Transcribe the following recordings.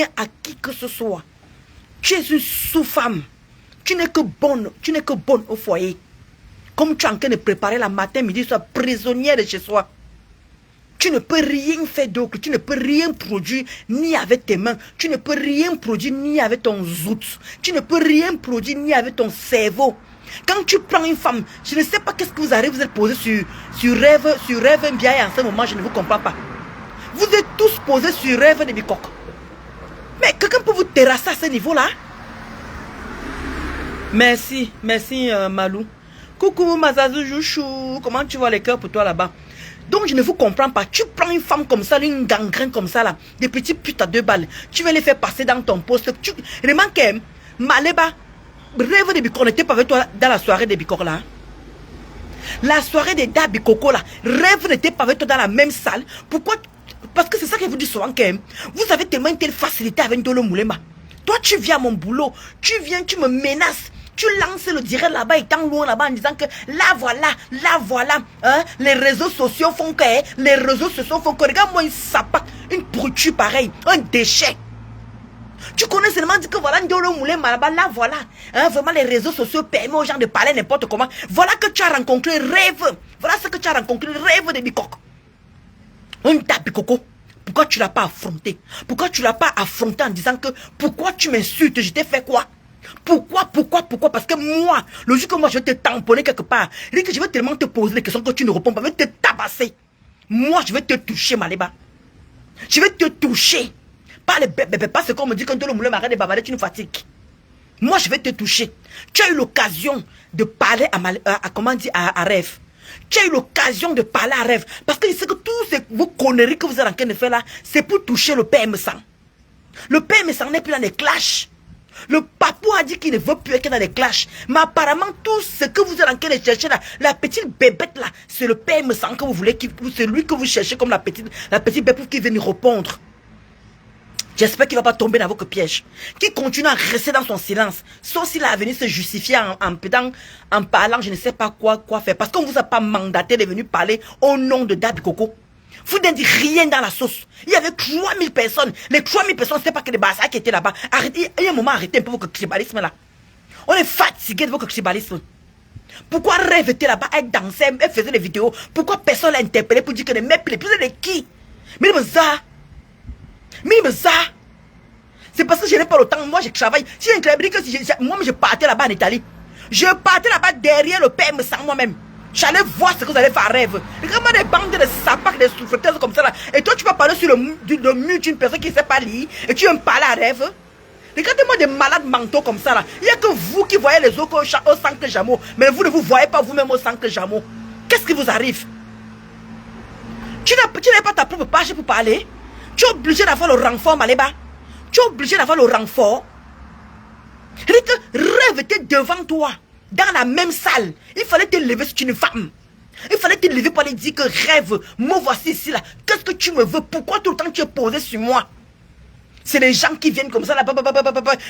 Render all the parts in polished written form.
à qui que ce soit. Tu es une sous-femme. Tu n'es que bonne au foyer. Comme tu es en train de préparer la matin, midi, soir, prisonnière de chez soi. Tu ne peux rien faire d'autre. Tu ne peux rien produire ni avec tes mains. Tu ne peux rien produire ni avec ton zout. Tu ne peux rien produire ni avec ton cerveau. Quand tu prends une femme, je ne sais pas qu'est-ce que vous arrivez, vous êtes posé sur rêve Mbiaye en ce moment, je ne vous comprends pas. Vous êtes tous posés sur rêve de Bikok. Mais quelqu'un peut vous terrasser à ce niveau-là? Merci, Malou. Coucou Mazazou Jouchou, comment tu vois les cœurs pour toi là-bas? Donc je ne vous comprends pas. Tu prends une femme comme ça, une gangrène comme ça là, des petits putes à 2 balles. Tu vas les faire passer dans ton poste. Remarque, Maléba, rêve de Bikok n'était pas avec toi dans la soirée de Bikok là. La soirée de Dabikoko là, rêve n'était pas avec toi dans la même salle. Pourquoi? Parce que c'est ça que vous dites souvent quand même. Vous avez tellement une telle facilité avec Ndolo Moulema. Toi tu viens à mon boulot, tu viens, tu me menaces. Tu lances le direct là-bas, étant loin là-bas en disant que là voilà, hein, les réseaux sociaux font que, regarde-moi une sapate, une pourriture pareille, un déchet. Tu connais seulement dit que voilà, Ndolo Moulema là-bas, là voilà, hein, vraiment les réseaux sociaux permettent aux gens de parler n'importe comment. Voilà que tu as rencontré rêve, voilà ce que tu as rencontré, rêve de Bikok. Un Dabikoko. Pourquoi tu l'as pas affronté? Pourquoi tu l'as pas affronté en disant que pourquoi tu m'insultes, je t'ai fait quoi? Pourquoi? Parce que moi, le jour que moi je vais te tamponner quelque part, je vais tellement te poser des questions que tu ne réponds pas, je vais te tabasser. Moi, je vais te toucher, Maléba. Je vais te toucher. Pas les bébés, pas ce qu'on me dit quand le moulin m'arrête de bavarder, tu nous fatigues. Moi, je vais te toucher. Tu as eu l'occasion de parler à Rêve. Tu as eu l'occasion de parler à Rêve. Parce que je sais que toutes vos conneries que vous êtes en train de faire là, c'est pour toucher le PM100. Le PM100 n'est plus dans les clashs. Le papou a dit qu'il ne veut plus être dans les clashs. Mais apparemment, tout ce que vous êtes en train de chercher là, la petite bébête là, c'est le PM100 que vous voulez, c'est lui que vous cherchez comme la petite bébête qui vient nous répondre. J'espère qu'il ne va pas tomber dans votre piège. Qu'il continue à rester dans son silence. Sauf s'il a venu se justifier en parlant, je ne sais pas quoi faire. Parce qu'on ne vous a pas mandaté de venir parler au nom de Dabikoko. Vous n'avez dit rien dans la sauce. Il y avait 3000 personnes. Les 3000 personnes, ce n'est pas que des bassards qui étaient là-bas. Arrêtez, il y a un moment, arrêtez un peu votre tribalisme là. On est fatigué de votre tribalisme. Pourquoi Rêve était là-bas, elle dansait, elle faisait des vidéos? Pourquoi personne l'a interpellé pour dire que les mecs les plus de qui? Mais ça. C'est parce que je n'ai pas le temps. Moi, je travaille. Si un club dit que moi, je partais là-bas en Italie. Je partais là-bas derrière le PM sans moi-même. J'allais voir ce que vous allez faire à Rêve. Regarde-moi des bandes de sapacs, des souffleteuses comme ça là. Et toi, tu vas parler sur le mur d'une personne qui ne sait pas lire. Et tu vas me parler à Rêve. Regardez-moi des malades mentaux comme ça là. Il n'y a que vous qui voyez les autres au Sank Jamo. Mais vous ne vous voyez pas vous-même au Sank Jamo. Qu'est-ce qui vous arrive? Tu n'as pas ta propre page pour parler. Tu es obligé d'avoir le renfort, Maléba. Tu es obligé d'avoir le renfort. Rêve était devant toi, dans la même salle. Il fallait te lever si tu es une femme. Il fallait te lever pour aller dire que Rêve, moi voici ici là. Qu'est-ce que tu me veux? Pourquoi tout le temps tu es posé sur moi? C'est les gens qui viennent comme ça là.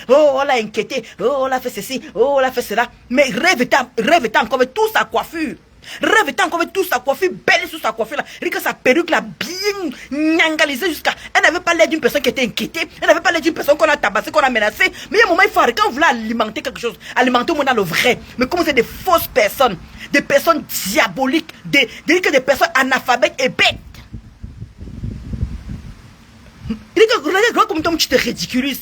Oh, on l'a inquiété. Oh, on l'a fait ceci. Oh, on l'a fait cela. Mais Rêve était encore avec toute sa coiffure. Rêve était encore avec toute sa coiffure, belle sous sa coiffure là. Et que sa perruque là, bien nyangalisée jusqu'à. Elle n'avait pas l'air d'une personne qui était inquiétée. Elle n'avait pas l'air d'une personne qu'on a tabassée, qu'on a menacée. Mais il y a un moment, il faut arrêter. Quand vous voulez alimenter quelque chose, alimenter au monde dans le vrai. Mais comme c'est des fausses personnes, des personnes diaboliques, des personnes analphabètes et bêtes. Regarde comme tu te ridiculises.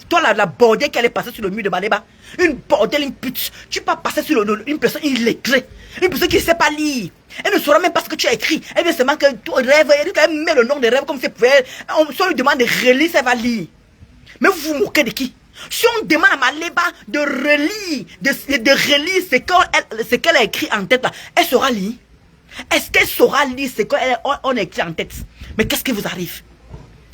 Toi, la bordelle qui allait passer sur le mur de Maléba. Une bordelle, une pute. Tu peux pas passer sur une personne illettrée. Une personne qui ne sait pas lire. Elle ne saura même pas ce que tu as écrit. Elle vient seulement que tu rêves. Elle met le nom de rêve comme si si on lui demande de relire, ça va lire. Mais vous vous moquez de qui? Si on demande à Maléba de relire, ce qu'elle a écrit en tête là, elle saura lire. Est-ce qu'elle saura lire ce qu'on a écrit en tête? Mais qu'est-ce qui vous arrive?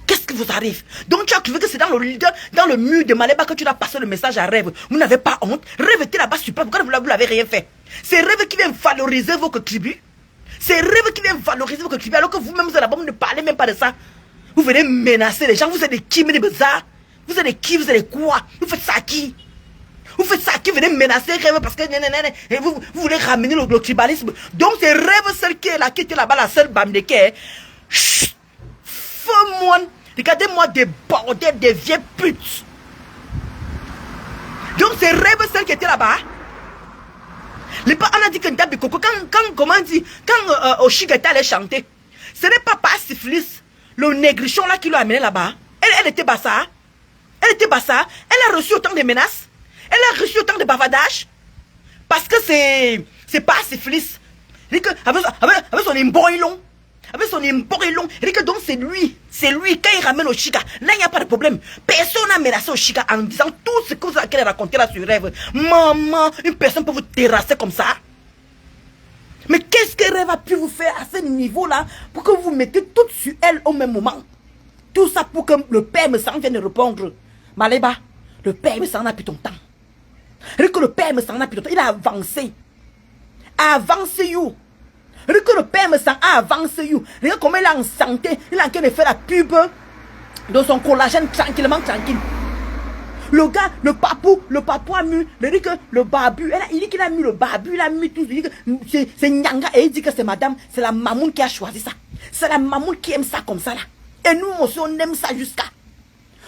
Qu'est-ce qui vous arrive? Donc tu as cru que c'est dans le mur de Maléba que tu as passé le message à Rêve. Vous n'avez pas honte? Rêve était là-bas super. Pourquoi vous n'avez rien fait? C'est Rêve qui vient valoriser vos tribus. C'est Rêve qui vient valoriser vos tribus. Alors que vous-même vous êtes là-bas, vous ne parlez même pas de ça. Vous venez menacer les gens. Vous êtes des qui, mais des bizarres. Vous êtes des qui, vous êtes des quoi? Vous faites ça à qui? Vous faites ça à qui? Vous venez menacer Rêve parce que et vous voulez ramener le tribalisme. Donc c'est Rêve celle qui est là, qui était là-bas, la seule bamdeke. Feu-moi. Regardez-moi des bordels, des vieilles putes. Donc, ces rêves, celles qui étaient là-bas, on a dit que Ndabi Coco, quand Oshiga était allé chanter, ce n'est pas par syphilis, le négrichon là qui l'a amené là-bas. Elle était bassa. Elle était bassa. Elle a reçu autant de menaces. Elle a reçu autant de bavardage. Parce que c'est pas syphilis. Avec son imborilon. Avec son imborilon. Donc c'est lui. C'est lui. Quand il ramène Oshiga, là il n'y a pas de problème. Personne n'a menacé Oshiga en disant tout ce que vous avez raconté là sur rêve. Maman, une personne peut vous terrasser comme ça. Mais qu'est-ce que rêve a pu vous faire à ce niveau-là pour que vous mettez tout sur elle au même moment? Tout ça pour que le père me s'en vienne répondre. Maleba, le père me s'en a plus ton temps. Que le père me s'en a plus ton temps. Il a avancé. Avancé you. Que le père me s'en a avancé you. Regarde comment il est en santé. Il est en train de faire la pub dans son collagène tranquillement, tranquille. Le gars, le papou a mis, le babu, il dit qu'il a mis le babu, il a mis tout, c'est Nyanga, et il dit que c'est madame, c'est la mamoun qui a choisi ça. C'est la mamoun qui aime ça comme ça là. Et nous aussi on aime ça jusqu'à.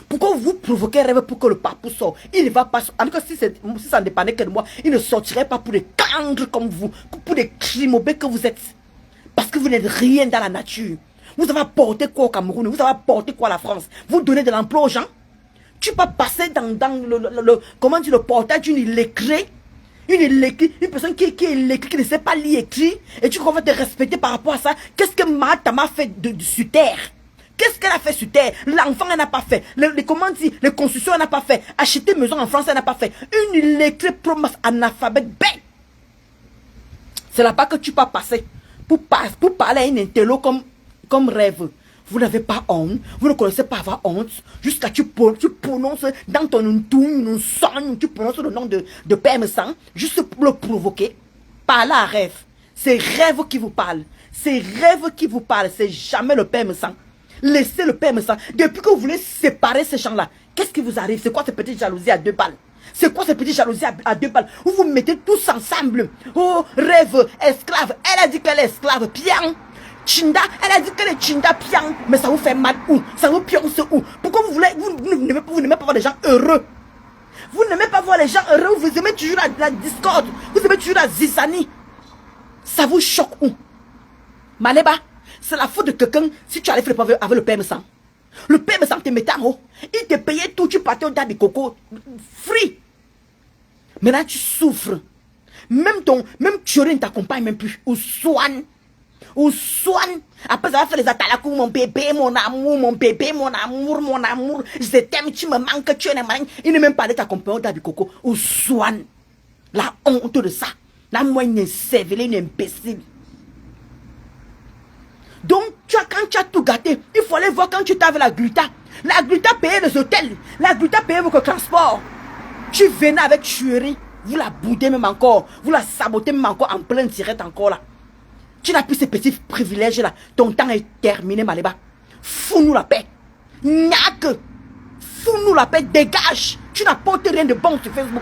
Pourquoi vous provoquez rêve pour que le papou sorte? Il ne va pas, en tout cas si ça ne dépendait que de moi, il ne sortirait pas pour des cancres comme vous, pour des crimobés que vous êtes. Parce que vous n'êtes rien dans la nature. Vous avez apporté quoi au Cameroun? Vous avez apporté quoi à la France? Vous donnez de l'emploi aux gens? Tu peux passer dans comment dire, le portail d'une illettrée, une personne qui est illettrée, qui ne sait pas lire écrire, et tu crois te respecter par rapport à ça. Qu'est-ce que Mahatma fait sur terre? Qu'est-ce qu'elle a fait sur terre? L'enfant, elle n'a pas fait. Comment dire, les constructions, elle n'a pas fait. Acheter maison en France, elle n'a pas fait. Une illettrée promesse analphabète bête. C'est là-bas que tu peux passer pour parler à une intello comme rêve. Vous n'avez pas honte, vous ne connaissez pas avoir honte, jusqu'à tu prononces dans ton son, tu prononces le nom de Père me sang, juste pour le provoquer. Parlez à rêve. C'est rêve qui vous parle. C'est rêve qui vous parle. C'est jamais le Père me sang. Laissez le Père me sang. Depuis que vous voulez séparer ces gens-là, qu'est-ce qui vous arrive? C'est quoi ces petites jalousies à 2 balles? C'est quoi ces petites jalousies à 2 balles? Où vous mettez tous ensemble. Oh, rêve, esclave. Elle a dit qu'elle est esclave. Pian. Chinda, elle a dit qu'elle est Chinda pian, mais ça vous fait mal où? Ça vous pionce où? Pourquoi vous n'aimez pas voir les gens heureux? Vous n'aimez pas voir les gens heureux, vous aimez toujours la discorde, vous aimez toujours la zizanie. Ça vous choque où? Maleba, c'est la faute de quelqu'un si tu allais faire le avec le père me sang. Le père me sang te mettait en haut. Il te payait tout, tu partais au Dabi Coco. Free. Maintenant tu souffres. Même Tchoré ne t'accompagne même plus. Ou Swan. Ou soigne. Après avoir fait les atalakou, mon bébé, mon amour, mon bébé, mon amour, mon amour. Je t'aime, tu me manques, tu es un malin. Il n'est même pas allé t'accompagner au Dabi Coco. Ou soigne. La honte de ça. La moyenne est sévélée, une imbécile. Donc, quand tu as tout gâté, il faut aller voir quand tu t'avais la gluta. La gluta payait les hôtels. La gluta payait votre transport. Tu venais avec tuerie. Vous la boudez même encore. Vous la sabotez même encore en pleine tirette encore là. Tu n'as plus ces petits privilèges-là. Ton temps est terminé, Maleba. Fous-nous la paix. Niaque. Fous-nous la paix. Dégage. Tu n'apportes rien de bon sur Facebook.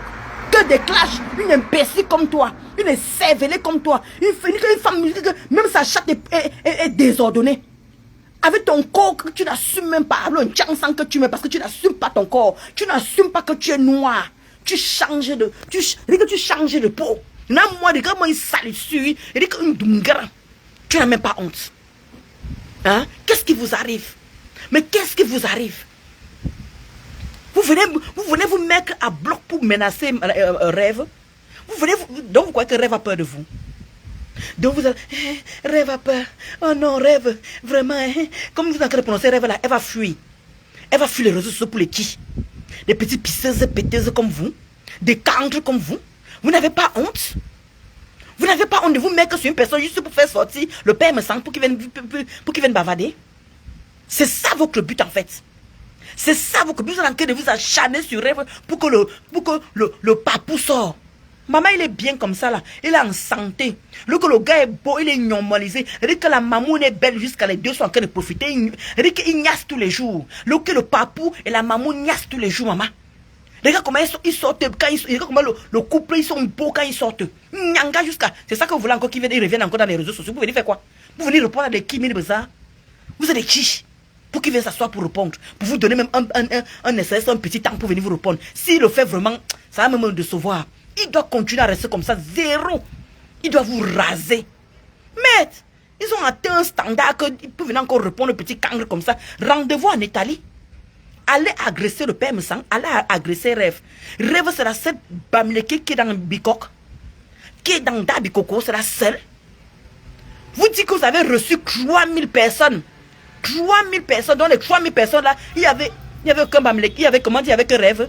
Que des clashs. Une imbécile comme toi. Une cervelée comme toi. Une femme, même sa chatte est désordonnée. Avec ton corps que tu n'assumes même pas. Le chanson que tu mets parce que tu n'assumes pas ton corps. Tu n'assumes pas que tu es noir. Tu changes de peau. Non, moi, regarde-moi, il salissue. Il dit qu'un dungara. Tu n'as même pas honte. Hein? Qu'est-ce qui vous arrive? Mais qu'est-ce qui vous arrive? Vous venez vous mettre à bloc pour menacer rêve. Donc vous croyez que rêve a peur de vous. Donc vous allez, rêve a peur. Oh non, rêve, vraiment. Comme vous êtes en train de prononcer rêve là, elle va fuir. Elle va fuir les réseaux sociaux pour les qui? Des petites pisseuses péteuses comme vous. Des cancres comme vous. Vous n'avez pas honte? Vous n'avez pas honte de vous mettre sur une personne juste pour faire sortir le père me sang pour qu'il vienne bavarder? C'est ça votre but en fait. C'est ça votre but. Vous êtes en train de vous acharner sur rêve pour que le papou sort. Maman, il est bien comme ça là. Il est en santé. Le gars est beau, il est normalisé. Il dit que la maman est belle jusqu'à les deux sont en train de profiter. Il dit qu'il niasse tous les jours. Le papou et la maman niassent tous les jours, maman. Regarde comment ils sortent, regarde comment le couple, ils sont beaux quand ils sortent. Nyanga jusqu'à. C'est ça que vous voulez encore qu'ils reviennent encore dans les réseaux sociaux. Vous venez faire quoi? Vous venez répondre à des qui, bizarres. Vous êtes des qui? pour qu'il vienne s'asseoir pour répondre. Pour vous donner même un SMS, un petit temps pour venir vous répondre. S'il le fait vraiment, ça va même le décevoir. Il doit continuer à rester comme ça, zéro. Il doit vous raser. Mais ils ont atteint un standard qu'ils peuvent venir encore répondre au petit cangre comme ça. Rendez-vous en Italie. Allez agresser le père Messang, allez agresser Rêve. Rêve, c'est la seule Bamileke qui est dans Bikok, qui est dans Dabikoko, c'est la seule. Vous dites que vous avez reçu 3000 personnes. 3000 personnes, dans les 3000 personnes là, il y avait aucun Bamileke, il y avait comment dire, il y avait que Rêve.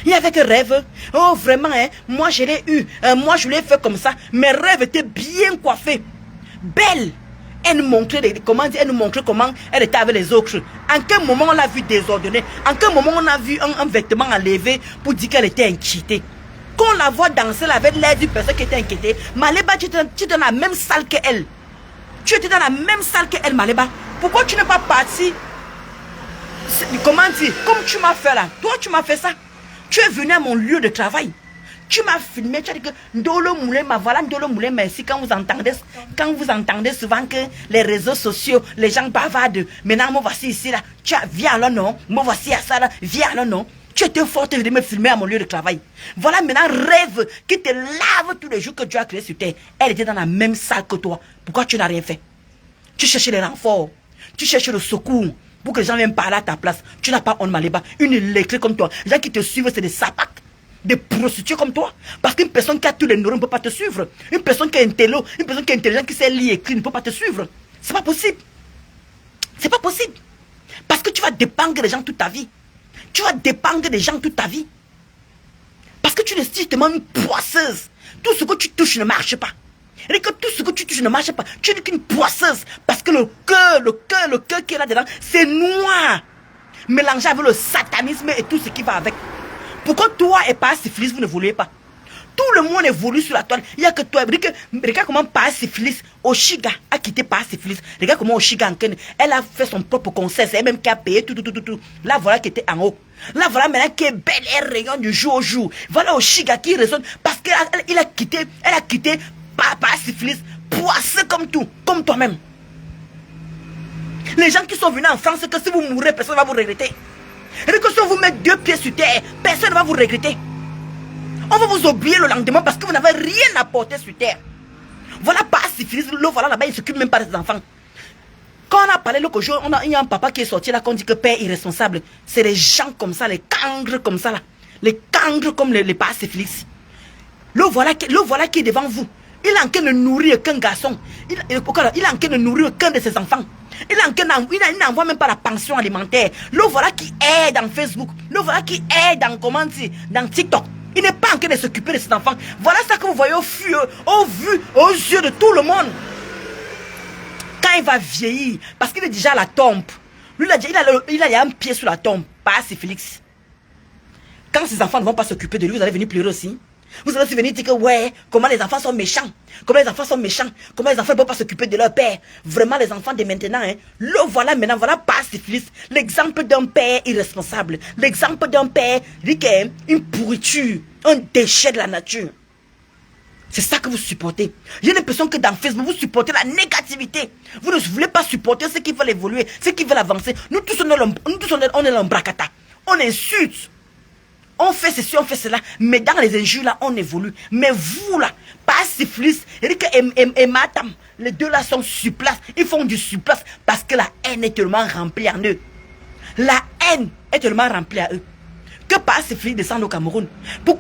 Il y avait que Rêve. Oh vraiment, hein, moi je l'ai eu, moi je l'ai fait comme ça. Mes Rêves étaient bien coiffés, belle. Elle nous montrait comment elle était avec les autres. En quel moment on l'a vu désordonnée? En quel moment on a vu un vêtement enlevé pour dire qu'elle était inquiétée? Quand on la voit danser là, avec l'air d'une personne qui était inquiétée, Maléba, tu étais dans la même salle qu'elle. Tu étais dans la même salle qu'elle, Maléba. Pourquoi tu n'es pas parti? Comment dire? Comme tu m'as fait là. Toi, tu m'as fait ça. Tu es venu à mon lieu de travail. Tu m'as filmé, tu as dit que Ndolo Moulin, voilà Ndolo Moulin, merci. Quand vous entendez souvent que les réseaux sociaux, les gens bavardent, maintenant, moi voici ici là, viens là non, moi voici à ça là, viens là non. Tu étais forte de me filmer à mon lieu de travail. Voilà maintenant Rêve qui te lave tous les jours que tu as créé sur terre. Elle était dans la même salle que toi. Pourquoi tu n'as rien fait? Tu cherchais les renforts, tu cherchais le secours pour que les gens viennent parler à ta place. Tu n'as pas honte, Maléba. Une électrique comme toi. Les gens qui te suivent, c'est des sapates. Des prostituées comme toi. Parce qu'une personne qui a tous les neurones ne peut pas te suivre. Une personne qui est intello, une personne qui est intelligente, qui sait lire et écrire ne peut pas te suivre. C'est pas possible. C'est pas possible. Parce que tu vas dépendre des gens toute ta vie. Tu vas dépendre des gens toute ta vie. Parce que tu es justement une poisseuse. Tout ce que tu touches ne marche pas. Et que tout ce que tu touches ne marche pas. Tu n'es qu'une poisseuse. Parce que le cœur qui est là-dedans, c'est noir. Mélangé avec le satanisme et tout ce qui va avec. Pourquoi toi et pas syphilis, vous ne voulez pas? Tout le monde évolue sur la toile. Il n'y a que toi. Regarde comment pas syphilis, Oshiga a quitté pas syphilis. Regarde comment Oshiga, elle a fait son propre concert. C'est elle-même qui a payé tout. Là, voilà qui était en haut. Là, voilà maintenant qui est belle, elle rayonne du jour au jour. Voilà Oshiga qui résonne parce qu'elle a quitté pas syphilis, poisseux comme tout, comme toi-même. Les gens qui sont venus en France, que si vous mourrez, personne ne va vous regretter. Et que si on vous met 2 pieds sur terre, personne ne va vous regretter. On va vous oublier le lendemain parce que vous n'avez rien apporté sur terre. Voilà pas syphilis, le voilà là-bas, il ne s'occupe même pas des enfants. Quand on a parlé l'autre jour, il y a un papa qui est sorti là, qu'on dit que père irresponsable. C'est les gens comme ça, les cancres comme ça là. Les cancres comme les pas syphilis. Le voilà qui est devant vous. Il est en train de nourrir qu'un garçon. Il est en train de nourrir qu'un de ses enfants. Il n'envoie même pas la pension alimentaire. Le voilà qui est dans Facebook. Le voilà qui est dans TikTok. Il n'est pas en train de s'occuper de ses enfants. Voilà ça que vous voyez aux yeux de tout le monde. Quand il va vieillir, parce qu'il est déjà à la tombe. Lui, il a un pied sur la tombe. Pas assez Félix. Quand ses enfants ne vont pas s'occuper de lui, vous allez venir pleurer aussi. Vous allez venir dire que ouais, comment les enfants sont méchants. Comment les enfants sont méchants. Comment les enfants ne peuvent pas s'occuper de leur père. Vraiment les enfants de maintenant, hein. Le voilà maintenant, voilà pas syphilis. L'exemple d'un père irresponsable. L'exemple d'un père, une pourriture, un déchet de la nature. C'est ça que vous supportez. J'ai l'impression que dans Facebook, vous supportez la négativité. Vous ne voulez pas supporter ceux qui veulent évoluer, ceux qui veulent avancer. Nous tous, on est l'embracata. On insulte. On fait ceci, on fait cela. Mais dans les injures, là, on évolue. Mais vous, là, pas syphilis, Eric et Matam, les deux là sont sur place. Ils font du sur place parce que la haine est tellement remplie en eux. La haine est tellement remplie à eux. Que pas syphilis descend au Cameroun. Quand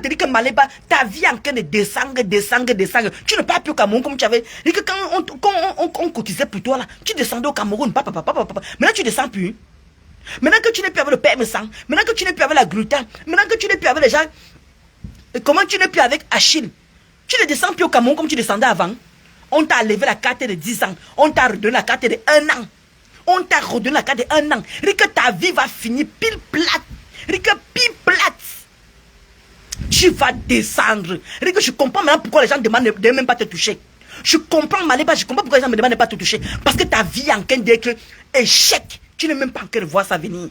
tu dis que Maléba, ta vie en train de descendre. Tu n'es pas plus au Cameroun comme tu avais. Et que quand on cotisait pour toi, là, tu descendais au Cameroun. Papa. Maintenant, tu descends plus. Maintenant que tu n'es plus avec le père Messang, maintenant que tu n'es plus avec la gluta, maintenant que tu n'es plus avec les gens, comment tu n'es plus avec Achille? Tu ne descends plus au Cameroun comme tu descendais avant. On t'a levé la carte de 10 ans. On t'a redonné la carte de 1 an. On t'a redonné la carte de 1 an. Rique, ta vie va finir pile plate. Rique, pile plate. Tu vas descendre. Rique, je comprends maintenant pourquoi les gens demandent de même pas te toucher. Je comprends, Maléba, je comprends pourquoi les gens me demandent de pas te toucher. Parce que ta vie est en train d'être échec. Tu n'es même pas en train de voir ça venir.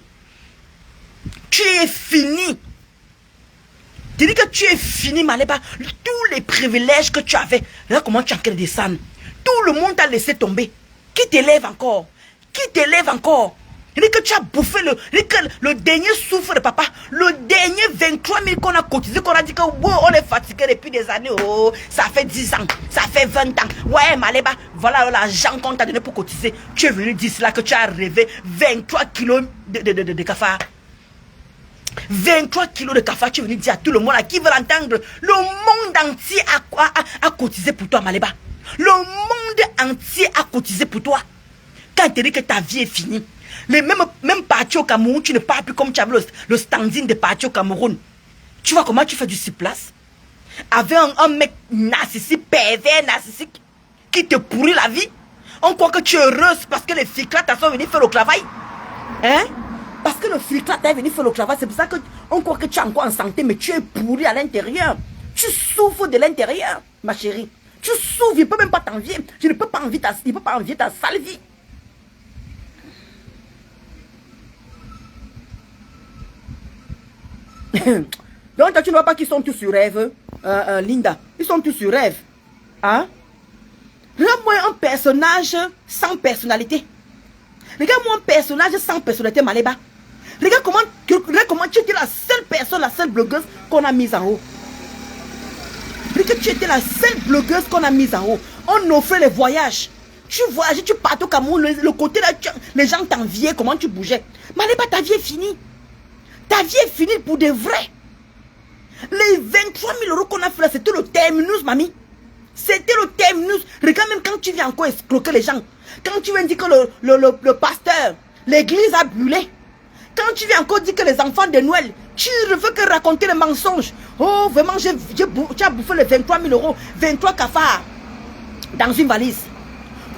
Tu es fini. Tu dis que tu es fini, Maléba. Tous les privilèges que tu avais. Regarde comment tu es en train de descendre. Tout le monde t'a laissé tomber. Qui t'élève encore? Qui t'élève encore? Il dit que tu as bouffé le dernier souffle de papa. Le dernier 23 000 qu'on a cotisé, qu'on a dit que wow, on est fatigué depuis des années. Oh, ça fait 10 ans, ça fait 20 ans. Ouais, Maléba, voilà l'argent qu'on t'a donné pour cotiser. Tu es venu dire cela que tu as rêvé 23 kilos de cafard. 23 kilos de cafard, tu es venu dire à tout le monde à qui veut l'entendre. Le monde entier a cotisé pour toi, Maléba. Le monde entier a cotisé pour toi. Quand tu dis que ta vie est finie, les mêmes partis au Cameroun, tu ne parles plus comme tu avais le standing des partis au Cameroun. Tu vois comment tu fais du 6 places? Avec un mec narcissique, pervers, narcissique, qui te pourrit la vie. On croit que tu es heureuse parce que les filles là sont venues faire le travail. Hein? Parce que le flic là t'es venu faire le travail, c'est pour ça qu'on croit que tu es encore en santé, mais tu es pourri à l'intérieur. Tu souffres de l'intérieur, ma chérie. Tu souffres, je ne peux même pas t'envier. Je ne peux pas envier ta sale vie. Donc toi, tu ne vois pas qu'ils sont tous sur rêve, Linda. Ils sont tous sur rêve. Hein? Regarde-moi un personnage sans personnalité. Regarde-moi un personnage sans personnalité, Maléba. Regarde comment tu étais la seule personne, la seule blogueuse qu'on a mise en haut. Regarde, tu étais la seule blogueuse qu'on a mise en haut. On offrait les voyages. Tu voyageais, tu partais au Cameroun, le côté là, les gens t'enviaient, comment tu bougeais. Maléba, ta vie est finie. Ta vie est finie pour de vrai. Les 23 000 € qu'on a fait là, c'était le terminus, mamie. C'était le terminus. Regarde même quand tu viens encore escroquer les gens. Quand tu viens dire que le pasteur, l'église a brûlé. Quand tu viens encore dire que les enfants de Noël, tu ne veux que raconter les mensonges. Oh, vraiment, tu as bouffé les 23 000 €, 23 cafards dans une valise.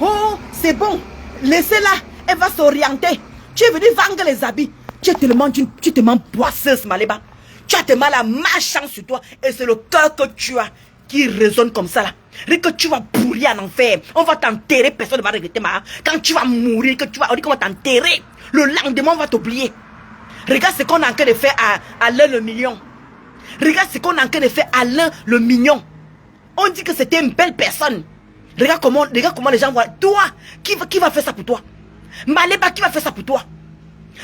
Oh, c'est bon. Laissez-la, elle va s'orienter. Tu es venu vendre les habits. Tu es tellement boisseuse, Maléba. Tu as tellement la malchance sur toi. Et c'est le cœur que tu as qui résonne comme ça là. Et que tu vas pourrir en enfer. On va t'enterrer, personne ne va regretter, ma. Quand tu vas mourir, on dit qu'on va t'enterrer. Le lendemain, on va t'oublier. Regarde ce qu'on a en train de faire à Alain le million. Regarde ce qu'on a en train de faire à Alain le mignon. On dit que c'était une belle personne. Regarde comment les gens voient. Toi, qui va faire ça pour toi? Maléba, qui va faire ça pour toi?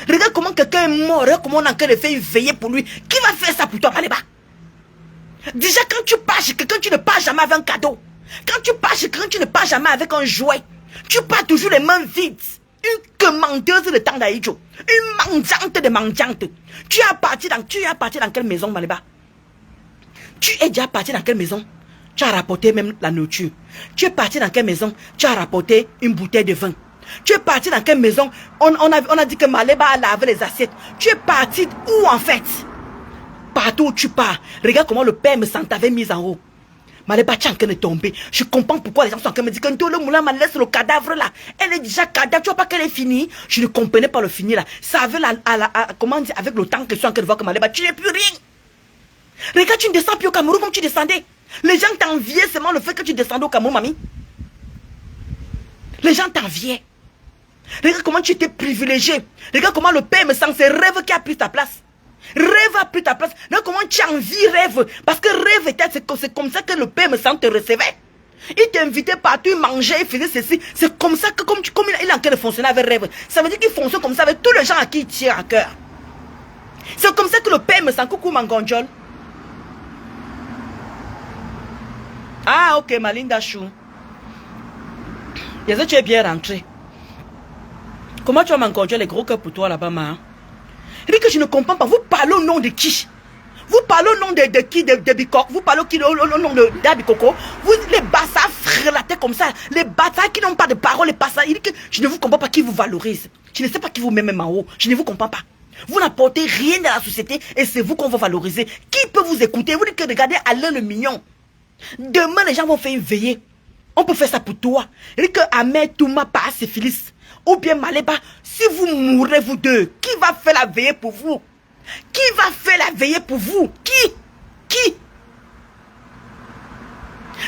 Regarde comment quelqu'un est mort, regarde comment on a en train de faire une veillée pour lui. Qui va faire ça pour toi, Maléba? Déjà, quand tu pars chez quelqu'un, tu ne pars jamais avec un cadeau. Quand tu pars chez quelqu'un, tu ne pars jamais avec un jouet. Tu pars toujours les mains vides. Une commandeuse de Tandaïdjo. Une mendiante de mendiante. Tu es parti dans quelle maison, Maléba? Tu es déjà parti dans quelle maison? Tu as rapporté même la nourriture. Tu es parti dans quelle maison? Tu as rapporté une bouteille de vin. Tu es parti dans quelle maison? On a dit que Maléba a lavé les assiettes. Tu es parti où en fait? Partout où tu pars. Regarde comment le père me t'avait mis en haut. Maléba, tu es en train de tomber. Je comprends pourquoi les gens sont en train de me dire que le moulin m'a laissé le cadavre là. Elle est déjà cadavre. Tu vois pas qu'elle est finie? Je ne comprenais pas le fini là. Ça avait comment dire, avec le temps que je suis en train de voir que Maléba, tu n'es plus rien. Regarde, tu ne descends plus au Cameroun comme tu descendais. Les gens t'enviaient seulement le fait que tu descendais au Cameroun, mamie. Les gens t'enviaient. Regarde comment tu étais privilégié. Regarde comment le père me sent. C'est Rêve qui a pris ta place. Rêve a pris ta place. Regarde comment tu envies Rêve. Parce que Rêve était, c'est comme ça que le père me sent te recevait. Il t'invitait partout, il mangeait, il faisait ceci. C'est comme ça que comme il est en train de fonctionner avec Rêve. Ça veut dire qu'il fonctionne comme ça avec tous les gens à qui il tire à cœur. C'est comme ça que le père me sent. Coucou Mangonjol. Ah ok, Malinda Chou. Est-ce que tu es bien rentré? Comment tu vas m'encourager les gros cœurs pour toi là-bas, ma? Il dit que je ne comprends pas. Vous parlez au nom de qui? Vous parlez au nom de qui? De Bicok? Vous parlez au nom d'Abikoko? Vous, les bassards frelatés comme ça, les bassards qui n'ont pas de parole, les bassards. Il dit que je ne vous comprends pas qui vous valorise. Je ne sais pas qui vous met même en haut. Je ne vous comprends pas. Vous n'apportez rien dans la société et c'est vous qu'on va valoriser. Qui peut vous écouter? Vous dites que regardez Alain le mignon. Demain, les gens vont faire une veillée. On peut faire ça pour toi. Il dit que Ahmed Touma pas syphilis. Ou bien Maléba, si vous mourrez vous deux, qui va faire la veillée pour vous? Qui va faire la veillée pour vous? Qui?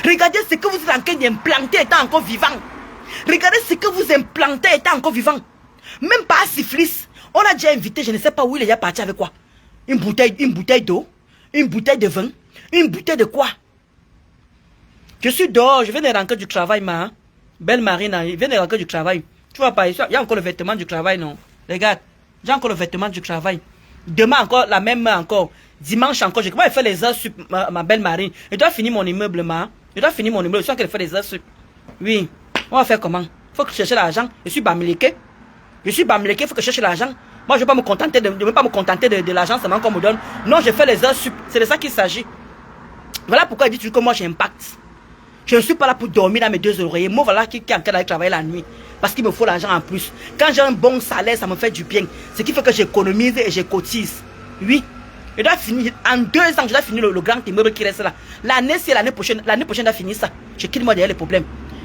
Regardez ce que vous êtes en train d'implanter étant encore vivant. Regardez ce que vous implantez étant encore vivant. Même pas syphilis. On a déjà invité, je ne sais pas où il est déjà parti avec quoi. Une bouteille d'eau, une bouteille de vin, une bouteille de quoi? Je suis dehors, je viens de rentrer du travail, ma. Belle Marine, je viens de rentrer du travail. Tu vois pas, il y a encore le vêtement du travail, non? Regarde, j'ai encore le vêtement du travail. Demain encore, la même main encore. Dimanche encore, j'ai comment faire les heures sup, ma belle Marine. Je dois finir mon immeuble, je dois finir mon immeuble. Je sens qu'elle fait les heures sup. Oui. On va faire comment? Faut que je cherche l'argent. Je suis bamileke. Je suis bamileke, il faut que je cherche l'argent. Moi, je ne vais pas me contenter de l'argent seulement qu'on me donne. Non, je fais les heures sup. C'est de ça qu'il s'agit. Voilà pourquoi il dit que moi j'impacte. Je ne suis pas là pour dormir dans mes deux oreillers. Moi, voilà qui est en train d'aller travailler la nuit. Parce qu'il me faut l'argent en plus. Quand j'ai un bon salaire, ça me fait du bien. Ce qui fait que j'économise et je cotise. Oui. Je dois finir. En 2 ans, je dois finir le grand immeuble qui reste là. L'année, c'est l'année prochaine. L'année prochaine, je dois finir ça. Je quitte moi derrière les problèmes.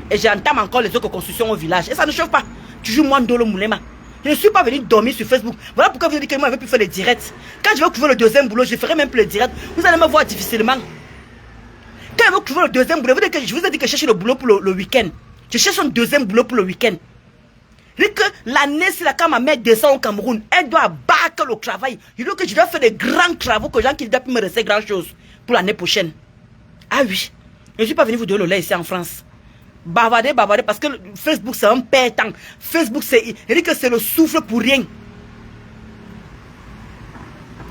Et j'entame encore les autres constructions au village. Et ça ne chauffe pas. Toujours moi, Ndolo Moulema. Je ne suis pas venu dormir sur Facebook. Voilà pourquoi vous dites que moi, je ne vais plus faire les directs. Quand je vais trouver le deuxième boulot, je ne ferai même plus les directs. Vous allez me voir difficilement. Quand je vais trouver le deuxième boulot, je vous ai dit que je cherche le boulot pour le week-end. Je cherche un deuxième boulot pour le week-end. Vu que l'année, c'est là quand ma mère descend au Cameroun, elle doit abattre le travail. Je dis que je dois faire des grands travaux que les gens qui doivent me rester grand chose pour l'année prochaine. Ah oui. Je ne suis pas venu vous donner le lait ici en France. Bavarder, parce que Facebook c'est un père-temps. Facebook c'est le souffle pour rien.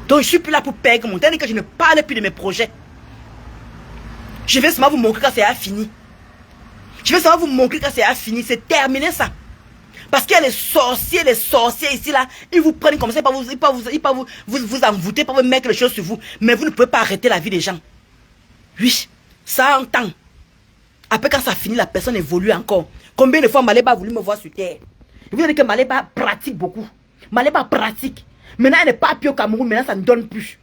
Donc je suis plus là pour perdre mon temps et que je ne parle plus de mes projets. Je vais seulement vous montrer quand c'est fini. Je vais seulement vous montrer quand c'est fini. C'est terminé ça. Parce qu'il y a les sorciers ici là. Ils vous prennent comme ça. Ils peuvent vous envoûter, pas vous mettre les choses sur vous. Mais vous ne pouvez pas arrêter la vie des gens. Oui, ça a un temps. Après, quand ça finit, la personne évolue encore. Combien de fois Maléba a voulu me voir sur terre? Je vous dis que Maléba pratique beaucoup. Maléba pratique. Maintenant, elle n'est pas plus au Cameroun. Maintenant, ça ne donne plus.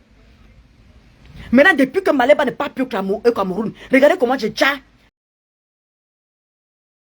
Maintenant, depuis que Maléba n'est pas plus au Cameroun, regardez comment j'ai déjà